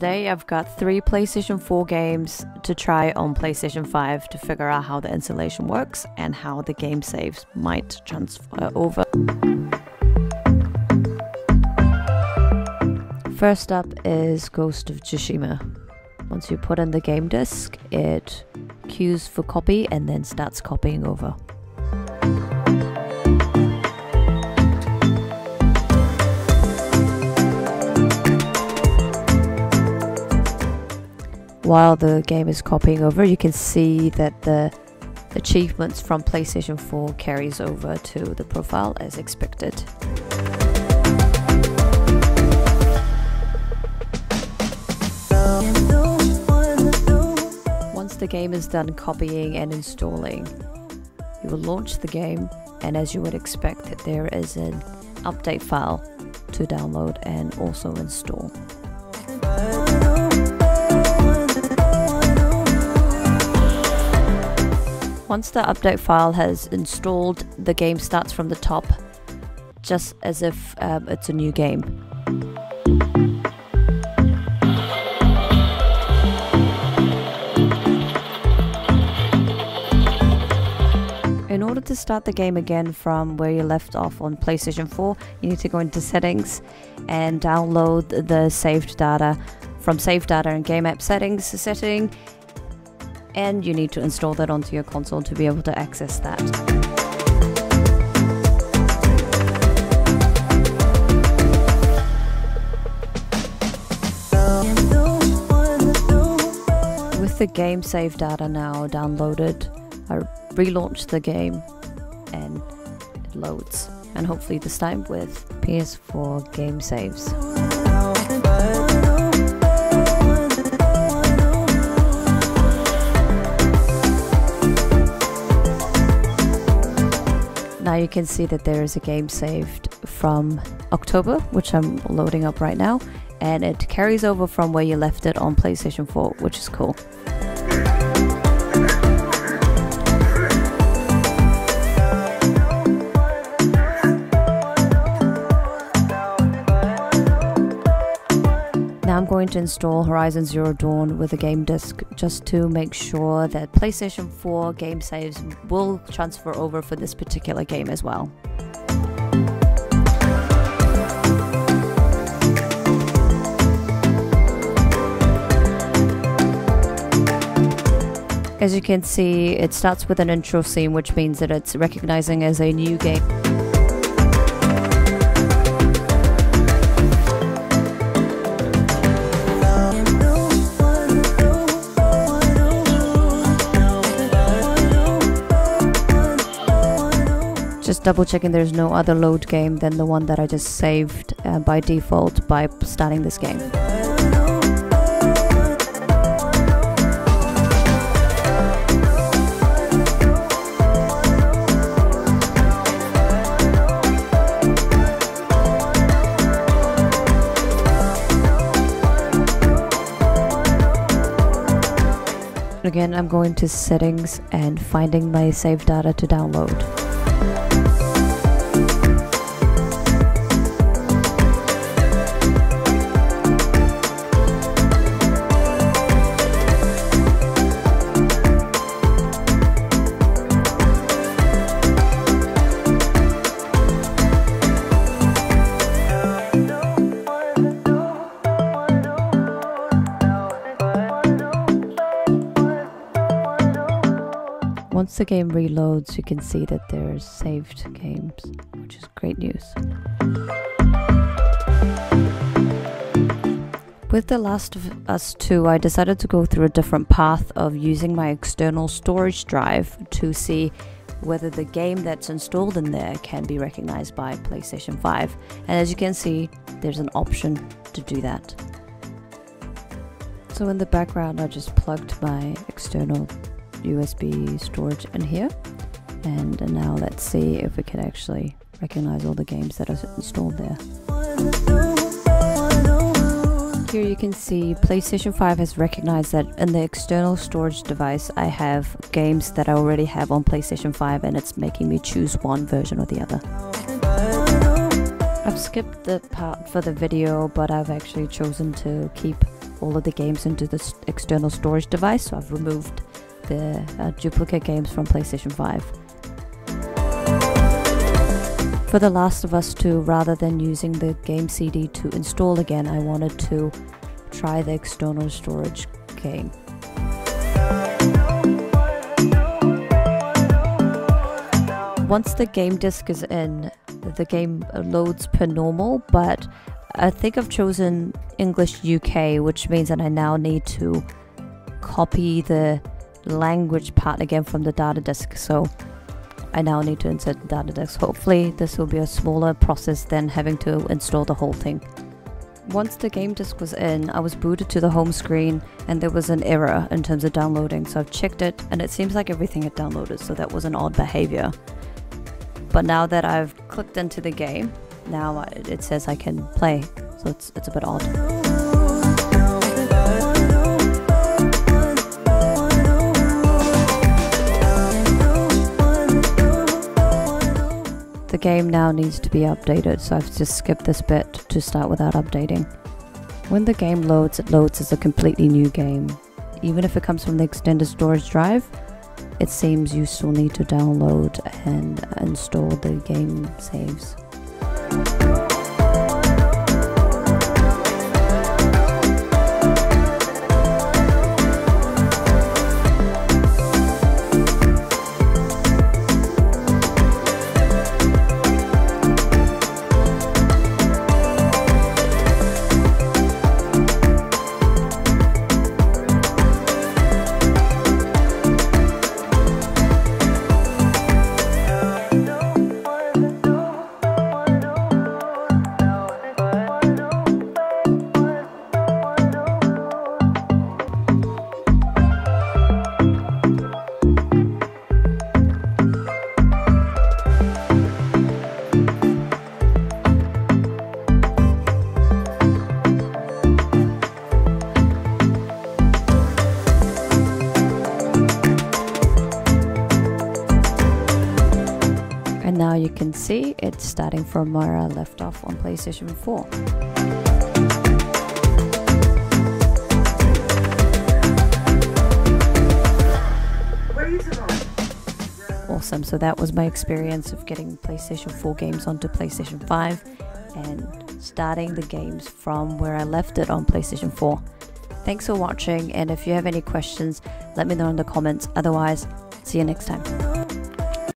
Today I've got 3 PlayStation 4 games to try on PlayStation 5 to figure out how the installation works and how the game saves might transfer over. First up is Ghost of Tsushima. Once you put in the game disk, it queues for copy and then starts copying over. While the game is copying over, you can see that the achievements from PlayStation 4 carries over to the profile as expected. Once the game is done copying and installing, you will launch the game, and as you would expect, there is an update file to download and also install. Once the update file has installed, the game starts from the top, just as if it's a new game. In order to start the game again from where you left off on PlayStation 4, you need to go into Settings and download the saved data from Save Data and Game App Settings setting. And you need to install that onto your console to be able to access that. With the game save data now downloaded, I relaunched the game and it loads, and hopefully this time with PS4 game saves. Now you can see that there is a game saved from October, which I'm loading up right now, and it carries over from where you left it on PlayStation 4, which is cool. Now I'm going to install Horizon Zero Dawn with a game disk just to make sure that PlayStation 4 game saves will transfer over for this particular game as well. As you can see, it starts with an intro scene, which means that it's recognizing as a new game. Just double checking there's no other load game than the one that I just saved by default by starting this game. Again, I'm going to Settings and finding my save data to download. Once the game reloads, you can see that there's saved games, which is great news. With The Last of Us 2, I decided to go through a different path of using my external storage drive to see whether the game that's installed in there can be recognized by PlayStation 5. And as you can see, there's an option to do that. So in the background, I just plugged my external USB storage in here, and now let's see if we can actually recognize all the games that are installed there. Here you can see PlayStation 5 has recognized that in the external storage device I have games that I already have on PlayStation 5, and it's making me choose one version or the other. I've skipped the part for the video, but I've actually chosen to keep all of the games into this external storage device, so I've removed the duplicate games from PlayStation 5. For The Last of Us 2, rather than using the game CD to install again, I wanted to try the external storage game. Once the game disc is in, the game loads per normal, but I think I've chosen English UK, which means that I now need to copy the language part again from the data disk, so I now need to insert the data disk. Hopefully this will be a smaller process than having to install the whole thing. Once the game disc was in, I was booted to the home screen and there was an error in terms of downloading, so I've checked it and it seems like everything had downloaded, so that was an odd behavior. But now that I've clicked into the game, now it says I can play, so it's a bit odd. The game now needs to be updated, so I've just skipped this bit to start without updating. When the game loads, it loads as a completely new game. Even if it comes from the extended storage drive, it seems you still need to download and install the game saves. And now you can see it's starting from where I left off on PlayStation 4. Awesome, so that was my experience of getting PlayStation 4 games onto PlayStation 5 and starting the games from where I left it on PlayStation 4. Thanks for watching, and if you have any questions, let me know in the comments. Otherwise, see you next time.